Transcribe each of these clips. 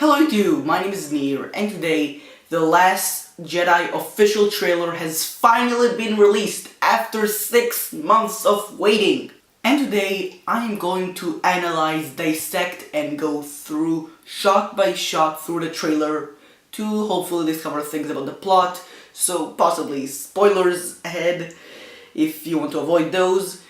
Hello YouTube, my name is Neer, and today the last Jedi official trailer has finally been released after 6 months of waiting. And today I am going to analyze, dissect, and go through shot by shot through the trailer to hopefully discover things about the plot, so possibly spoilers ahead if you want to avoid those.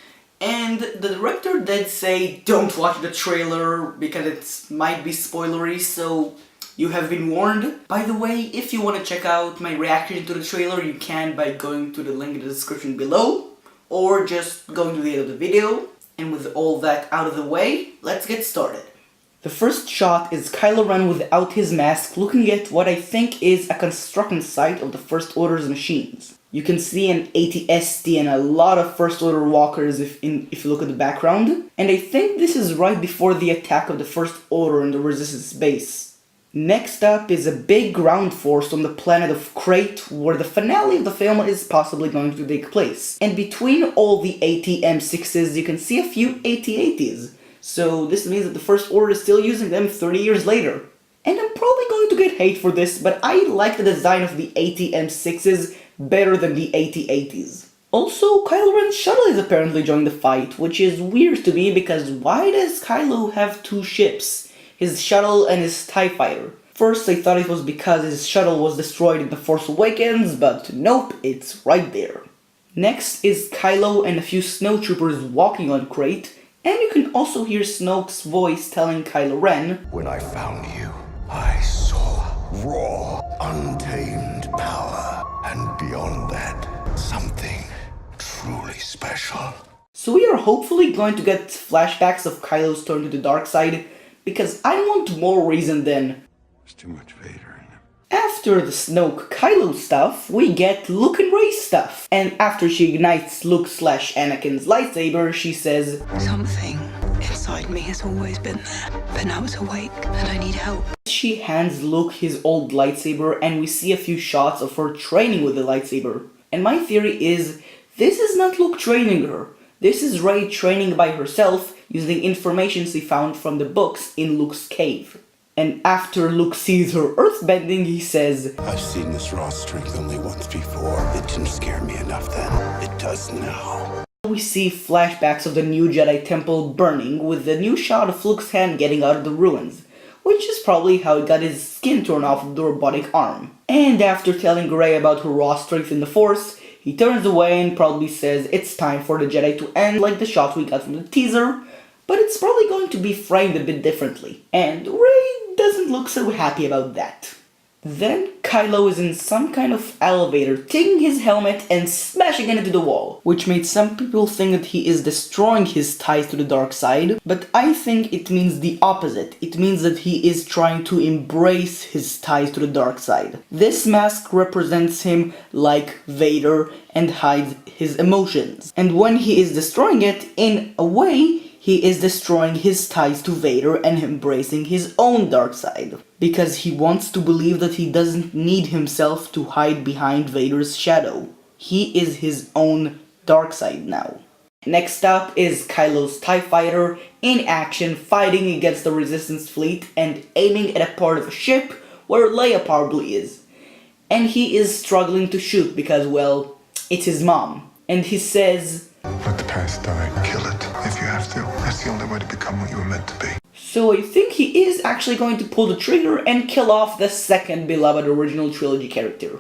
And the director did say don't watch the trailer because it might be spoilery, so you have been warned. By the way, if you want to check out my reaction to the trailer, you can by going to the link in the description below, or just going to the end of the video. And with all that out of the way, let's get started. The first shot is Kylo Ren without his mask looking at what I think is a construction site of the First Order's machines. You can see an AT-ST and a lot of First Order walkers if you look at the background. And I think this is right before the attack of the First Order in the Resistance base. Next up is a big ground force on the planet of Crate, where the finale of the film is possibly going to take place. And between all the AT-M6s you can see a few AT-ATs. So this means that the First Order is still using them 30 years later. And I'm probably going to get hate for this, but I like the design of the AT-M6s better than the AT-ATs. Also, Kylo Ren's shuttle is apparently joining the fight, which is weird to me because why does Kylo have two ships? His shuttle and his TIE fighter. First I thought it was because his shuttle was destroyed in The Force Awakens, but nope, it's right there. Next is Kylo and a few snowtroopers walking on Crate, and you can also hear Snoke's voice telling Kylo Ren, "When I found you, I saw raw, untamed power, and beyond that, something truly special." So we are hopefully going to get flashbacks of Kylo's turn to the dark side, because I want more reason than There's too much Vader in him. After the Snoke-Kylo stuff, we get Luke and Rey stuff. And after she ignites Luke/Anakin's lightsaber, she says, "Something inside me has always been there, but now it's awake and I need help." She hands Luke his old lightsaber and we see a few shots of her training with the lightsaber. And my theory is, this is not Luke training her. This is Rey training by herself using information she found from the books in Luke's cave. And after Luke sees her earthbending, he says, I've seen this raw strength only once before. It didn't scare me enough then. It does now. We see flashbacks of the new Jedi Temple burning with the new shot of Luke's hand getting out of the ruins, which is probably how he got his skin torn off of the robotic arm. And after telling Rey about her raw strength in the Force, he turns away and probably says it's time for the Jedi to end like the shot we got from the teaser, but it's probably going to be framed a bit differently. And Rey doesn't look so happy about that. Then Kylo is in some kind of elevator, taking his helmet and smashing it into the wall, which made some people think that he is destroying his ties to the dark side, but I think it means the opposite. It means that he is trying to embrace his ties to the dark side. This mask represents him like Vader and hides his emotions. And when he is destroying it, in a way, he is destroying his ties to Vader and embracing his own dark side. Because he wants to believe that he doesn't need himself to hide behind Vader's shadow. He is his own dark side now. Next up is Kylo's TIE fighter in action fighting against the Resistance fleet and aiming at a part of a ship where Leia probably is. And he is struggling to shoot because, well, it's his mom. And he says, "Let the past die. Kill it if you have to. That's the only way to become what you were meant to be." So I think he is actually going to pull the trigger and kill off the second beloved original trilogy character.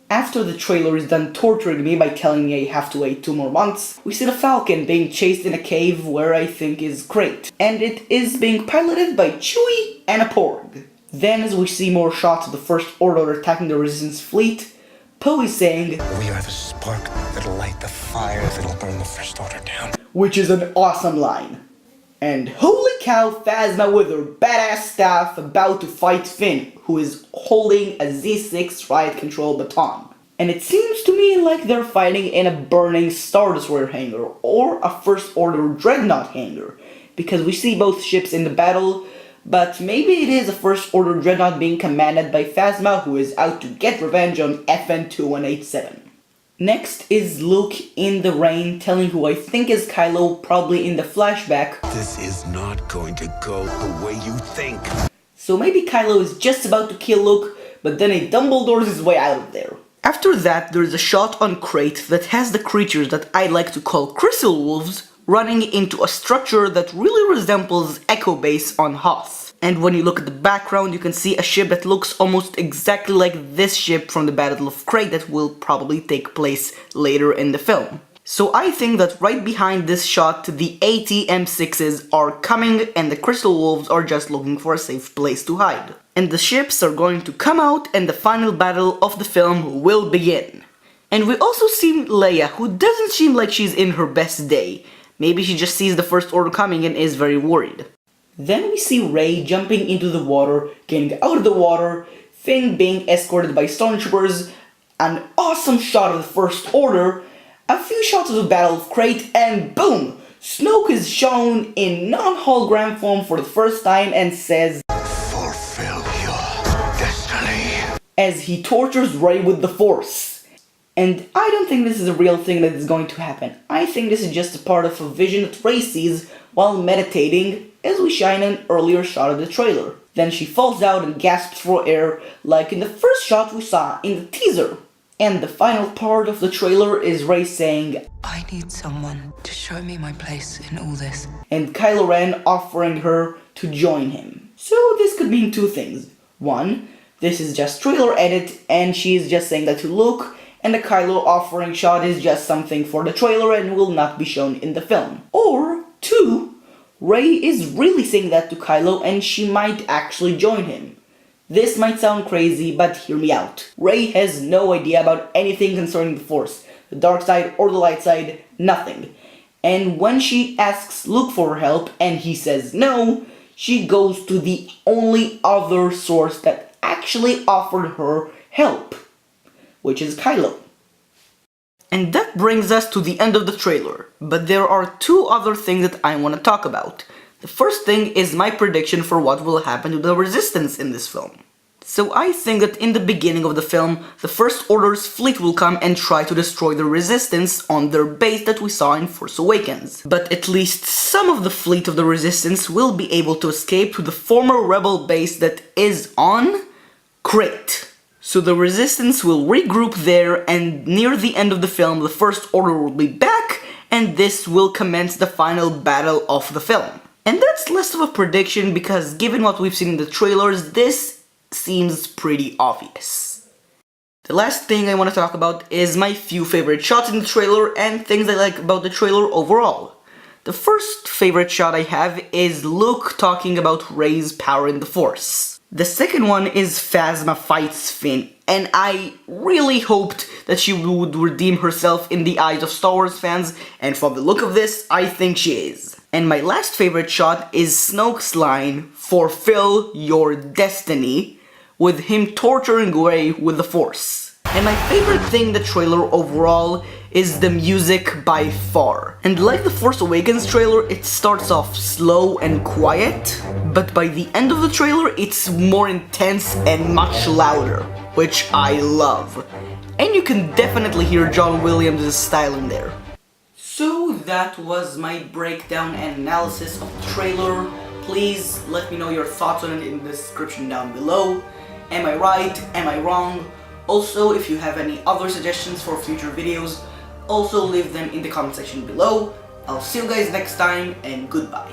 After the trailer is done torturing me by telling me I have to wait 2 more months, we see the Falcon being chased in a cave where I think is Crate. And it is being piloted by Chewie and a Porg. Then as we see more shots of the First Order attacking the Resistance fleet, Poe is saying, We are the spark that'll light the fire that'll burn the First Order down. which is an awesome line. And holy cow, Phasma with her badass staff about to fight Finn, who is holding a Z6 riot control baton. And it seems to me like they're fighting in a burning Star Destroyer hangar, or a First Order Dreadnought hangar, because we see both ships in the battle, but maybe it is a First Order Dreadnought being commanded by Phasma, who is out to get revenge on FN-2187. Next is Luke in the rain telling who I think is Kylo, probably in the flashback, This is not going to go the way you think. So maybe Kylo is just about to kill Luke, but then he Dumbledores his way out of there. After that, there is a shot on Crate that has the creatures that I like to call Crystal Wolves running into a structure that really resembles Echo Base on Hoth. And when you look at the background, you can see a ship that looks almost exactly like this ship from the Battle of Crate that will probably take place later in the film. So I think that right behind this shot, the AT-M6s are coming and the Crystal Wolves are just looking for a safe place to hide. And the ships are going to come out and the final battle of the film will begin. And we also see Leia, who doesn't seem like she's in her best day. Maybe she just sees the First Order coming and is very worried. Then we see Rey jumping into the water, getting out of the water, Finn being escorted by stormtroopers, an awesome shot of the First Order, a few shots of the Battle of Crate, and boom! Snoke is shown in non-hologram form for the first time and says, Fulfill your destiny. As he tortures Rey with the Force. And I don't think this is a real thing that is going to happen. I think this is just a part of a vision that Rey sees while meditating, as we shine an earlier shot of the trailer. Then she falls out and gasps for air, like in the first shot we saw in the teaser. And the final part of the trailer is Rey saying, I need someone to show me my place in all this. And Kylo Ren offering her to join him. So this could mean two things. One, this is just trailer edit and she is just saying that to Luke, and the Kylo offering shot is just something for the trailer and will not be shown in the film. Or two, Rey is really saying that to Kylo and she might actually join him. This might sound crazy, but hear me out. Rey has no idea about anything concerning the Force, the dark side or the light side, nothing. And when she asks Luke for her help and he says no, she goes to the only other source that actually offered her help, which is Kylo. And that brings us to the end of the trailer, but there are two other things that I want to talk about. The first thing is my prediction for what will happen to the Resistance in this film. So I think that in the beginning of the film, the First Order's fleet will come and try to destroy the Resistance on their base that we saw in Force Awakens. But at least some of the fleet of the Resistance will be able to escape to the former Rebel base that is on Crate. So the Resistance will regroup there, and near the end of the film, the First Order will be back, and this will commence the final battle of the film. And that's less of a prediction because given what we've seen in the trailers, this seems pretty obvious. The last thing I want to talk about is my few favorite shots in the trailer and things I like about the trailer overall. The first favorite shot I have is Luke talking about Rey's power in the Force. The second one is Phasma fights Finn, and I really hoped that she would redeem herself in the eyes of Star Wars fans, and from the look of this, I think she is. And my last favorite shot is Snoke's line, "Fulfill your destiny," with him torturing Rey with the Force. And my favorite thing in the trailer overall is the music by far. And like the Force Awakens trailer, it starts off slow and quiet, but by the end of the trailer, it's more intense and much louder, which I love. And you can definitely hear John Williams' style in there. So that was my breakdown and analysis of the trailer. Please let me know your thoughts on it in the description down below. Am I right? Am I wrong? Also, if you have any other suggestions for future videos, also leave them in the comment section below. I'll see you guys next time, and goodbye.